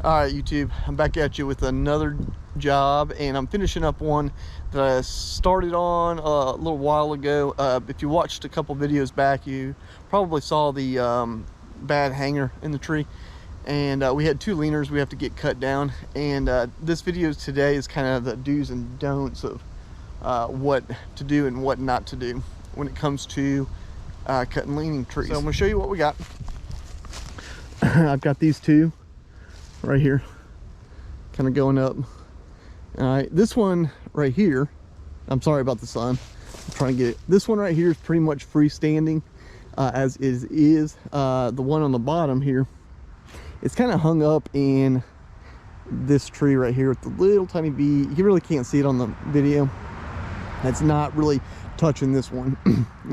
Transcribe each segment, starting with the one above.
All right, YouTube, I'm back at you with another job, and I'm finishing up one that I started on a little while ago. If you watched a couple videos back, you probably saw the bad hanger in the tree, and we had two leaners we have to get cut down. And this video today is kind of the do's and don'ts of what to do and what not to do when it comes to cutting leaning trees. So I'm going to show you what we got. I've got these two right here, kind of going up. All right, this one right here, I'm sorry about the sun, I'm trying to get it. This one right here is pretty much freestanding as is. The one on the bottom here, it's kind of hung up in this tree right here with the little tiny bee. You really can't see it on the video. It's not really touching this one.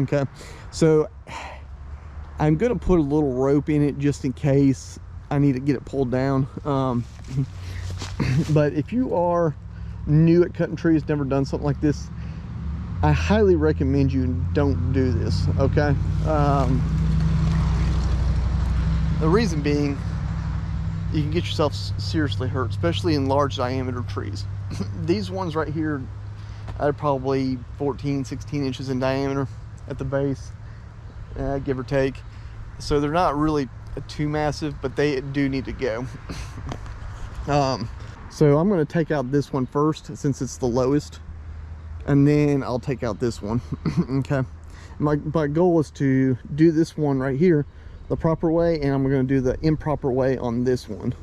Okay, so I'm gonna put a little rope in it just in case I need to get it pulled down. But if you are new at cutting trees, never done something like this, I highly recommend you don't do this. Okay, the reason being, you can get yourself seriously hurt, especially in large diameter trees. These ones right here are probably 14-16 inches in diameter at the base, give or take, so they're not really too massive, but they do need to go. So I'm going to take out this one first since it's the lowest, and then I'll take out this one. Okay, my goal is to do this one right here the proper way, and I'm going to do the improper way on this one.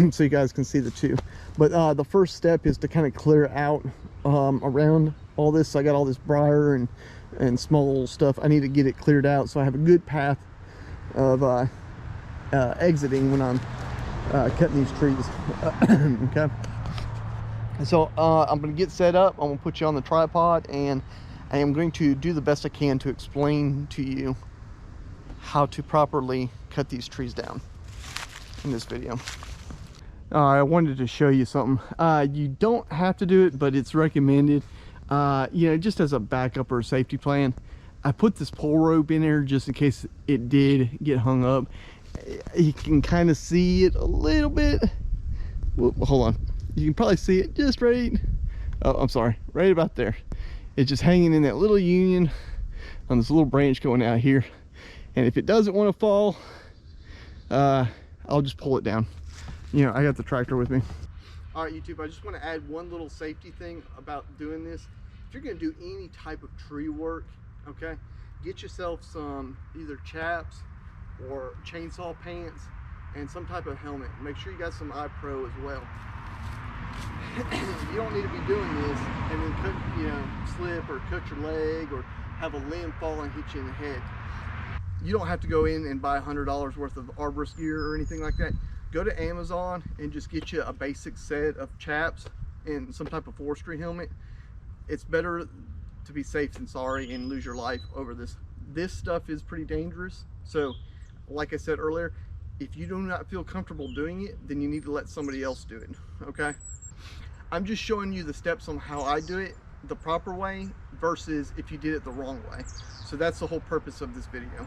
So you guys can see the two. But the first step is to kind of clear out around all this. So I got all this briar and small little stuff. I need to get it cleared out so I have a good path of exiting when I'm cutting these trees. Okay, so I'm going to get set up. I'm going to put you on the tripod, and I am going to do the best I can to explain to you how to properly cut these trees down in this video. I wanted to show you something. You don't have to do it, but it's recommended, you know, just as a backup or a safety plan. I put this pole rope in there just in case it did get hung up. You can kind of see it a little bit. Whoop, hold on, you can probably see it just right, oh, I'm sorry, right about there. It's just hanging in that little union on this little branch going out here, and if it doesn't want to fall, I'll just pull it down. You know, I got the tractor with me. All right, YouTube, I just want to add one little safety thing about doing this. If you're going to do any type of tree work, okay, get yourself some either chaps or chainsaw pants and some type of helmet. Make sure you got some iPro as well. You don't need to be doing this and then cut, you know, slip or cut your leg or have a limb fall and hit you in the head. You don't have to go in and buy $100 worth of arborist gear or anything like that. Go to Amazon and just get you a basic set of chaps and some type of forestry helmet. It's better to be safe than sorry and lose your life over this. This stuff is pretty dangerous. So like I said earlier, if you do not feel comfortable doing it, then you need to let somebody else do it. Okay, I'm just showing you the steps on how I do it the proper way versus if you did it the wrong way. So that's the whole purpose of this video.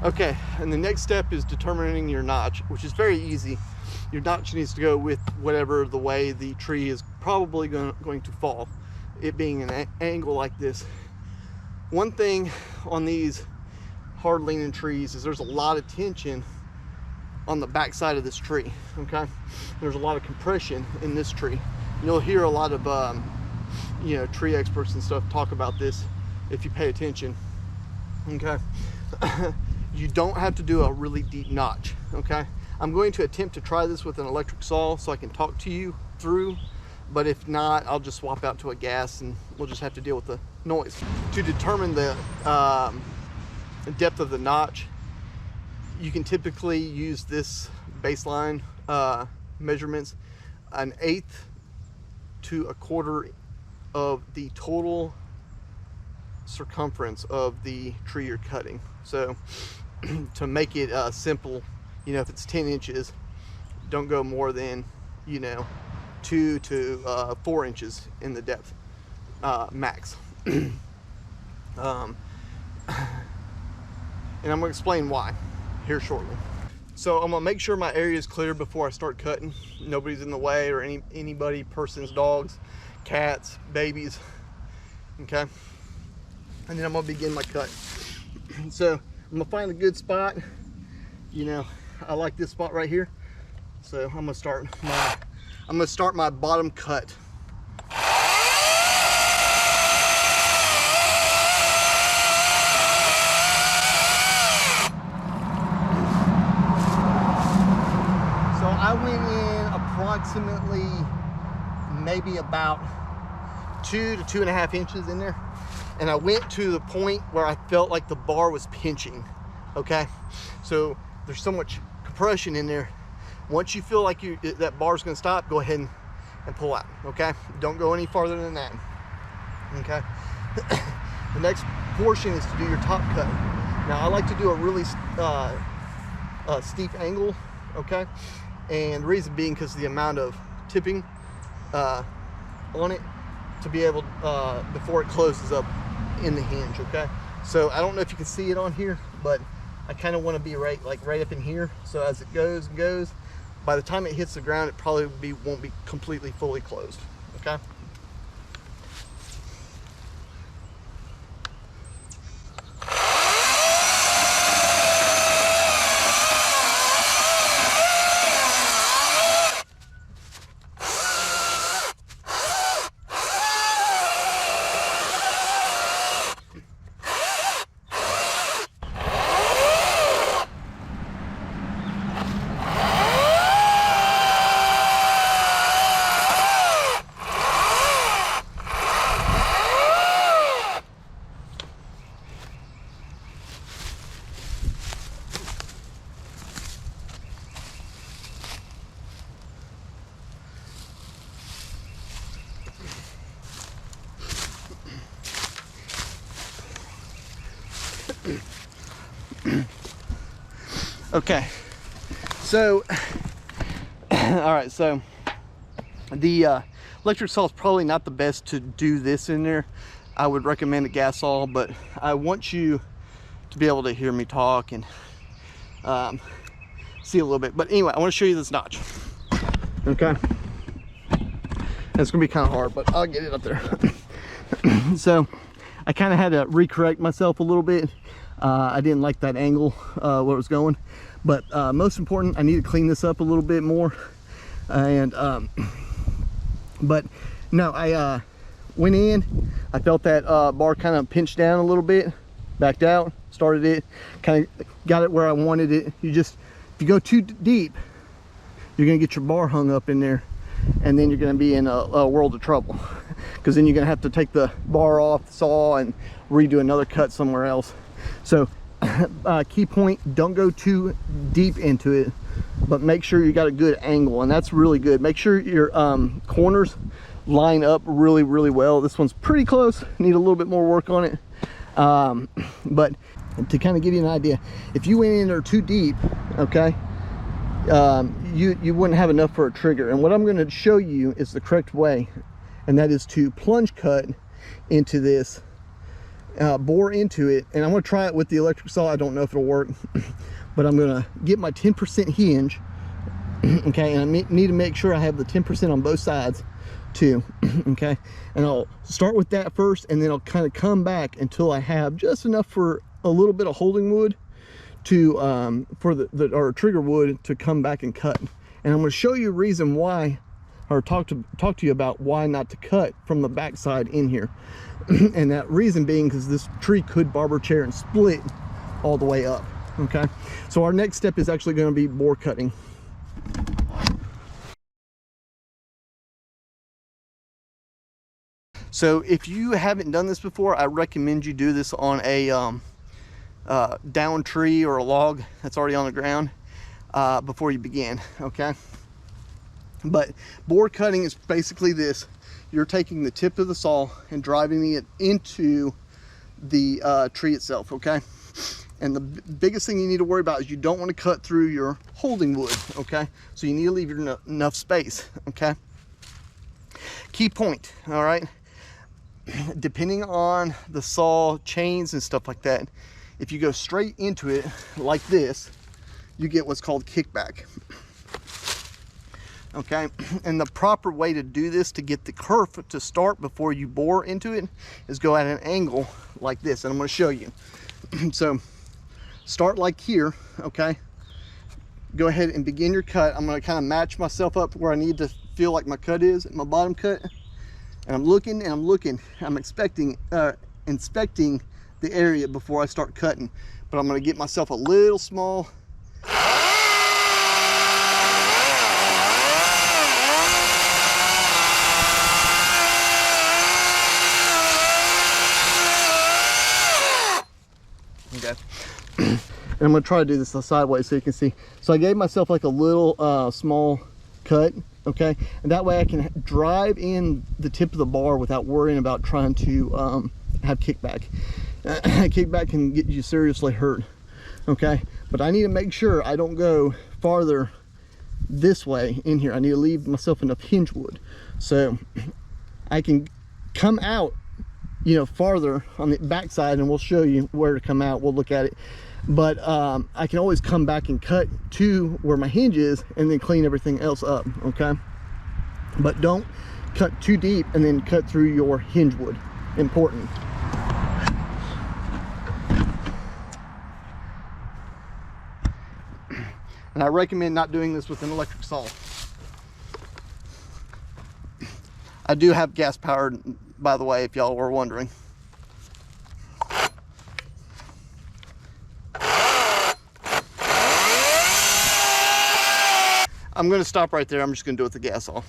Okay, and the next step is determining your notch, which is very easy. Your notch needs to go with whatever the way the tree is probably going to fall, it being an angle like this. One thing on these hard leaning trees is there's a lot of tension on the back side of this tree. Okay, there's a lot of compression in this tree. You'll hear a lot of you know, tree experts and stuff talk about this if you pay attention. Okay. You don't have to do a really deep notch. Okay, I'm going to attempt to try this with an electric saw so I can talk to you through, but if not, I'll just swap out to a gas and we'll just have to deal with the noise. To determine the depth of the notch, you can typically use this baseline measurements, 1/8 to 1/4 of the total circumference of the tree you're cutting. So to make it simple, you know, if it's 10 inches, don't go more than, you know, 2 to 4 inches in the depth max. And I'm going to explain why here shortly. So I'm gonna make sure my area is clear before I start cutting. Nobody's in the way, or anybody, persons, dogs, cats, babies. Okay, and then I'm gonna begin my cut. So I'm gonna find a good spot. You know, I like this spot right here. So I'm gonna start my bottom cut. I went in approximately maybe about 2 to 2.5 inches in there, and I went to the point where I felt like the bar was pinching. Okay, so there's so much compression in there. Once you feel like that bar's going to stop, go ahead and pull out. Okay, don't go any farther than that. Okay. The next portion is to do your top cut. Now I like to do a really steep angle. Okay. And the reason being because the amount of tipping on it to be able before it closes up in the hinge. Okay, so I don't know if you can see it on here, but I kind of want to be right up in here, so as it goes and goes, by the time it hits the ground, it probably won't be completely fully closed. Okay. Okay, so all right, so the electric saw is probably not the best to do this in there. I would recommend a gas saw, but I want you to be able to hear me talk and see a little bit. But anyway, I want to show you this notch. Okay, it's gonna be kind of hard, but I'll get it up there. So I kind of had to recorrect myself a little bit. I didn't like that angle where it was going, but most important, I need to clean this up a little bit more. And but no, I went in, I felt that bar kind of pinched down a little bit, backed out, started it, kind of got it where I wanted it. If you go too deep, you're gonna get your bar hung up in there, and then you're gonna be in a world of trouble, because then you're gonna have to take the bar off the saw and redo another cut somewhere else. So key point, don't go too deep into it, but make sure you got a good angle, and that's really good. Make sure your corners line up really well. This one's pretty close, need a little bit more work on it, but to kind of give you an idea, if you went in there too deep, okay, you wouldn't have enough for a trigger. And what I'm going to show you is the correct way, and that is to plunge cut into this bore into it, and I'm going to try it with the electric saw. I don't know if it'll work, but I'm going to get my 10% hinge, okay, and I need to make sure I have the 10% on both sides too, okay, and I'll start with that first, and then I'll kind of come back until I have just enough for a little bit of holding wood to for the trigger wood to come back and cut. And I'm going to show you a reason why, or talk to you about why not to cut from the backside in here. And that reason being because this tree could barber chair and split all the way up. Okay, so our next step is actually going to be bore cutting. So if you haven't done this before, I recommend you do this on a down tree or a log that's already on the ground before you begin. Okay, but bore cutting is basically this. You're taking the tip of the saw and driving it into the tree itself, okay? And the biggest thing you need to worry about is you don't want to cut through your holding wood, okay? So you need to leave enough space, okay? Key point, all right? Depending on the saw chains and stuff like that, if you go straight into it like this, you get what's called kickback. Okay, and the proper way to do this to get the kerf to start before you bore into it is go at an angle like this, and I'm going to show you. So start like here, okay? Go ahead and begin your cut. I'm going to kind of match myself up where I need to feel like my cut is, my bottom cut. And I'm looking and I'm looking. I'm inspecting the area before I start cutting. But I'm going to get myself a little small. Okay. And I'm going to try to do this sideways so you can see. So I gave myself like a little small cut, okay, and that way I can drive in the tip of the bar without worrying about trying to have kickback. Kickback can get you seriously hurt, okay, but I need to make sure I don't go farther this way in here. I need to leave myself enough hinge wood so I can come out, you know, farther on the backside, and we'll show you where to come out. We'll look at it, but I can always come back and cut to where my hinge is and then clean everything else up, okay? But don't cut too deep and then cut through your hinge wood. Important. And I recommend not doing this with an electric saw. I do have gas powered, by the way, if y'all were wondering. I'm going to stop right there. I'm just going to do it with the gas saw.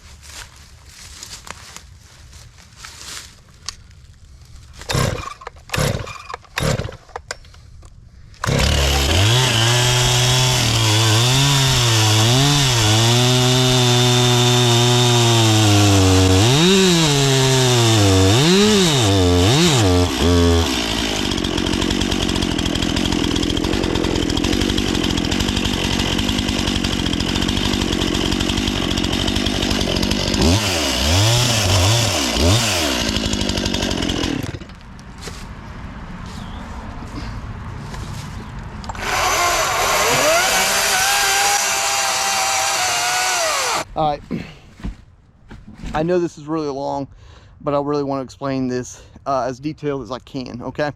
All right, I know this is really long, but I really want to explain this as detailed as I can, okay?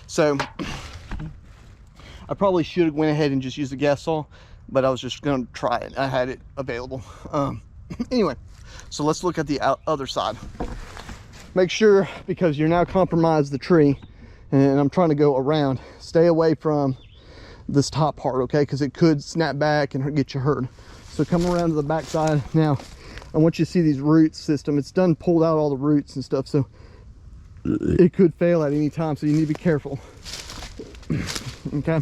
So I probably should have went ahead and just used the gas saw, but I was just going to try it. I had it available. Anyway, so let's look at the other side. Make sure, because you're now compromised the tree, and I'm trying to go around, stay away from this top part, okay? Because it could snap back and get you hurt. So come around to the back side. Now, I want you to see these root system. It's done pulled out all the roots and stuff, so it could fail at any time, so you need to be careful. Okay?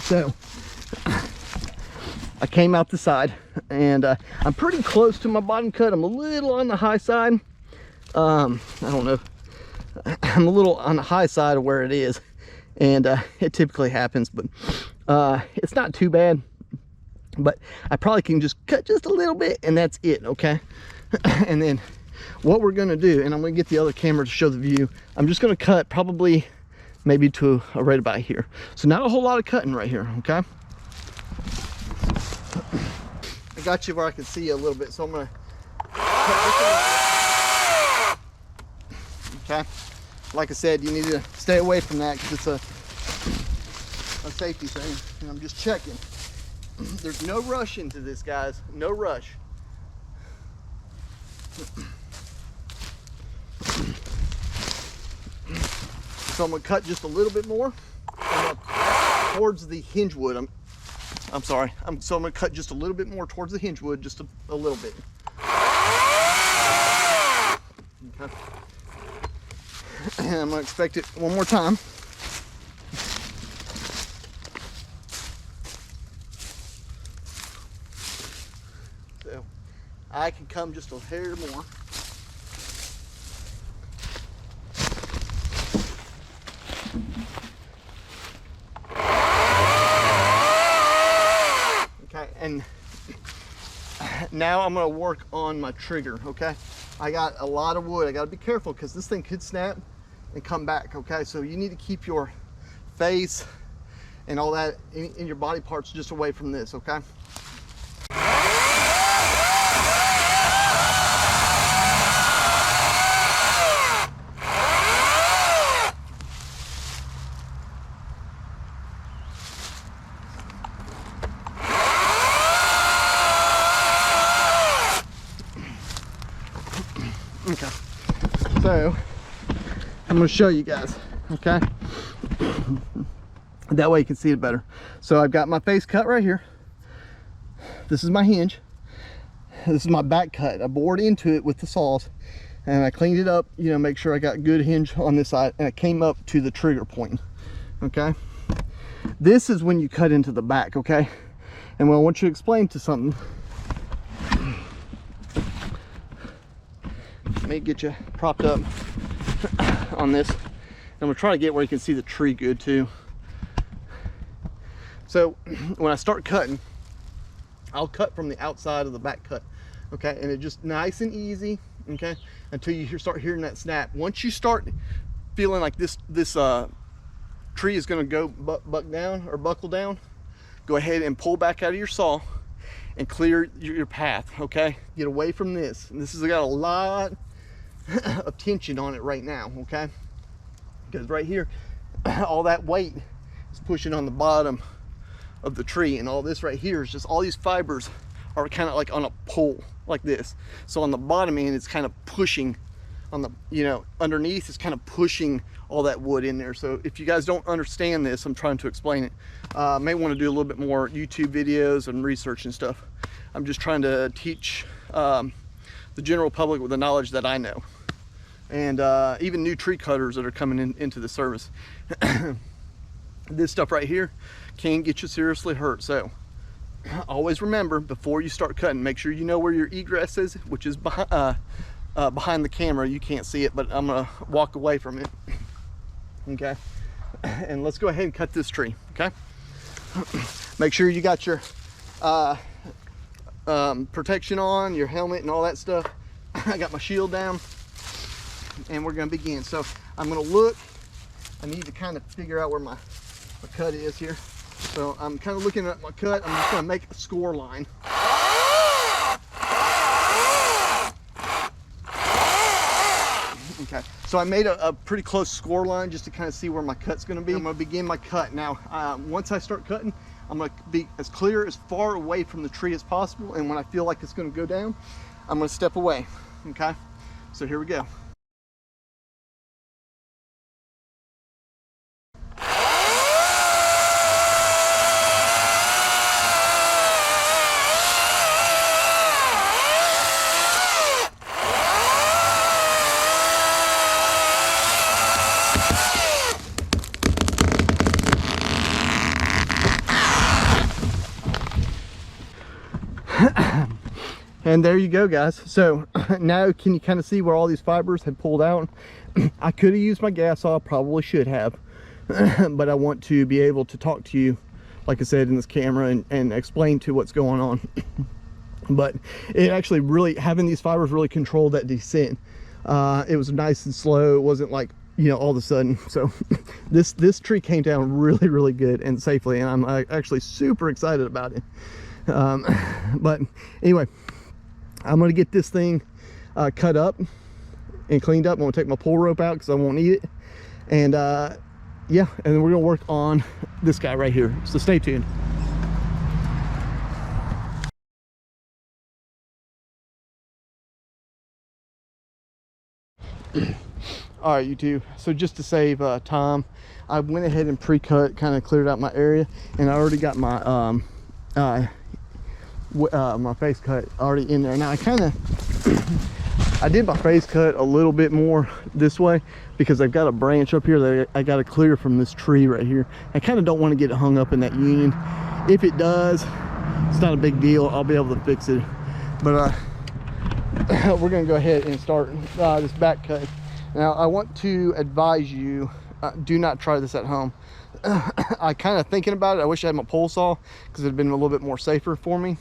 So, I came out the side, and I'm pretty close to my bottom cut. I'm a little on the high side. I don't know. I'm a little on the high side of where it is, and it typically happens, but it's not too bad. But I probably can just cut just a little bit, and that's it, okay? And then what we're gonna do, and I'm gonna get the other camera to show the view. I'm just gonna cut probably maybe to right about here. So not a whole lot of cutting right here, okay? I got you where I can see you a little bit, so I'm gonna cut this. Okay? Like I said, you need to stay away from that because it's a safety thing, and I'm just checking. There's no rush into this, guys. No rush. So I'm gonna cut just a little bit more towards the hinge wood. I'm sorry. So I'm gonna cut just a little bit more towards the hinge wood, just a little bit. Okay. And I'm gonna expect it one more time. So I can come just a hair more. Okay, and now I'm gonna work on my trigger, okay? I got a lot of wood. I gotta be careful because this thing could snap and come back, okay? So you need to keep your face and all that in your body parts just away from this, okay? Okay, so I'm going to show you guys, okay? That way you can see it better. So I've got my face cut right here. This is my hinge. This is my back cut. I bored into it with the saws and I cleaned it up, you know, make sure I got good hinge on this side, and it came up to the trigger point, okay? This is when you cut into the back, okay? And when I want you to explain to something, let me get you propped up on this. I'm gonna try to get where you can see the tree good too. So when I start cutting, I'll cut from the outside of the back cut, okay? And it just nice and easy, okay? Until you start hearing that snap. Once you start feeling like this tree is gonna go buckle down, go ahead and pull back out of your saw and clear your path, okay? Get away from this. And this has got a lot of tension on it right now, okay? Because right here, all that weight is pushing on the bottom of the tree, and all this right here is just, all these fibers are kind of like on a pole like this. So on the bottom end, it's kind of pushing on the, you know, underneath it's kind of pushing all that wood in there. So if you guys don't understand this, I'm trying to explain it. May want to do a little bit more YouTube videos and research and stuff. I'm just trying to teach the general public with the knowledge that I know, and even new tree cutters that are coming into the service. This stuff right here can get you seriously hurt. So always remember, before you start cutting, make sure you know where your egress is, which is behind the camera. You can't see it, but I'm gonna walk away from it, okay? And let's go ahead and cut this tree, okay? Make sure you got your protection on, your helmet and all that stuff. I got my shield down, and we're gonna begin. So I'm gonna look. I need to kind of figure out where my cut is here. So I'm kind of looking at my cut. I'm just gonna make a score line. Okay, so I made a pretty close score line just to kind of see where my cut's gonna be. I'm gonna begin my cut. Now, once I start cutting, I'm gonna be as clear, as far away from the tree as possible. And when I feel like it's gonna go down, I'm gonna step away, okay? So here we go. And there you go, guys. So now can you kind of see where all these fibers had pulled out? I could have used my gas saw, probably should have, but I want to be able to talk to you, like I said, in this camera, and explain to what's going on. but it actually really, having these fibers really controlled that descent. It was nice and slow. It wasn't like, you know, all of a sudden. So this tree came down really, really good and safely, and I'm actually super excited about it. But anyway, I'm gonna get this thing cut up and cleaned up. I'm gonna take my pull rope out because I won't need it, and yeah, and then we're gonna work on this guy right here, so stay tuned. All right, YouTube, so just to save time, I went ahead and pre-cut, kind of cleared out my area, and I already got my my face cut already in there. Now I did my face cut a little bit more this way because I've got a branch up here that I got to clear from this tree right here. I kind of don't want to get it hung up in that union. If it does, it's not a big deal. I'll be able to fix it. But we're gonna go ahead and start this back cut. Now I want to advise you, do not try this at home. I kind of thinking about it. I wish I had my pole saw because it'd been a little bit more safer for me.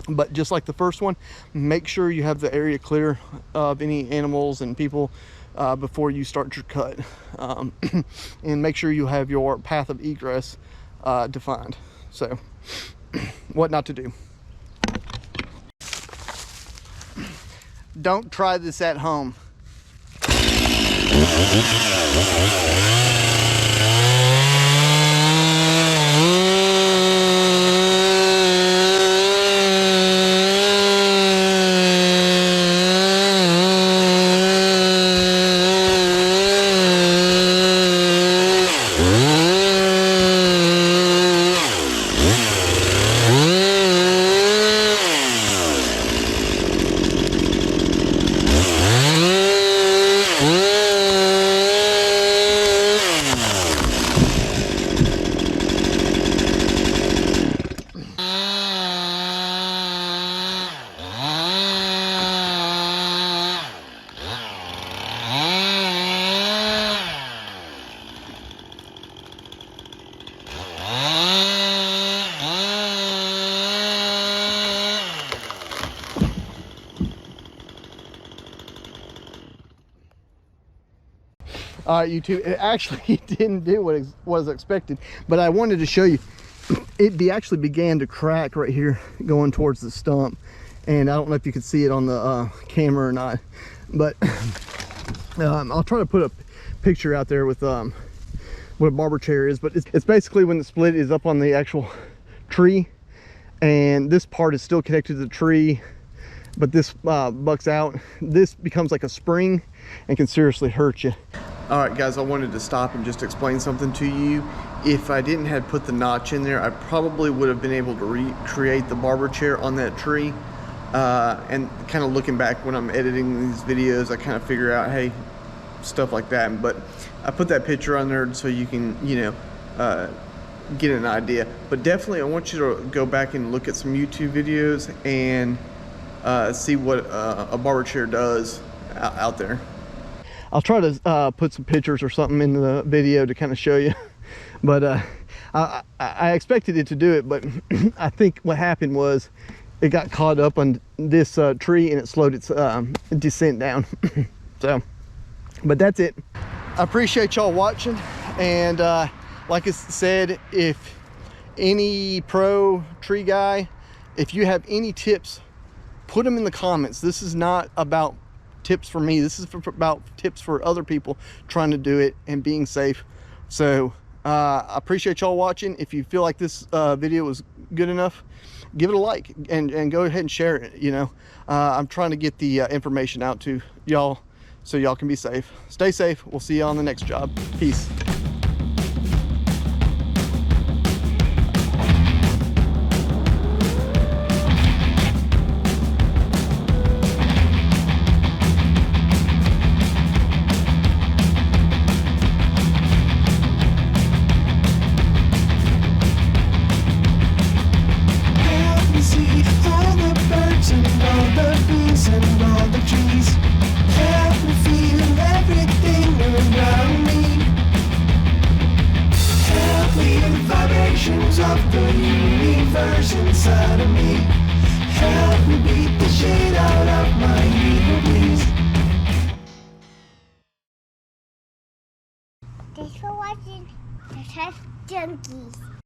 But just like the first one, make sure you have the area clear of any animals and people before you start your cut. And make sure you have your path of egress defined. So what not to do. Don't try this at home. All right, YouTube, it actually didn't do what was expected, but I wanted to show you. It actually began to crack right here going towards the stump, and I don't know if you can see it on the camera or not, but I'll try to put a picture out there with what a barber chair is. But it's basically when the split is up on the actual tree, and this part is still connected to the tree, but this bucks out. This becomes like a spring and can seriously hurt you. All right, guys, I wanted to stop and just explain something to you. If I didn't have put the notch in there, I probably would have been able to recreate the barber chair on that tree. And kind of looking back when I'm editing these videos, I kind of figure out, hey, stuff like that. But I put that picture on there so you can, you know, get an idea. But definitely, I want you to go back and look at some YouTube videos and see what a barber chair does out there. I'll try to put some pictures or something in the video to kind of show you, but I expected it to do it, but I think what happened was it got caught up on this tree and it slowed its descent down. So, but that's it. I appreciate y'all watching, and like I said, if any pro tree guy, if you have any tips, put them in the comments. This is not about tips for me. This is about tips for other people trying to do it and being safe. So I appreciate y'all watching. If you feel like this video was good enough, give it a like and go ahead and share it. You know, I'm trying to get the information out to y'all so y'all can be safe. Stay safe. We'll see you on the next job. Peace. Of the universe inside of me. Help me beat the shit out of my ego, please. Thanks for watching the Tech Junkies.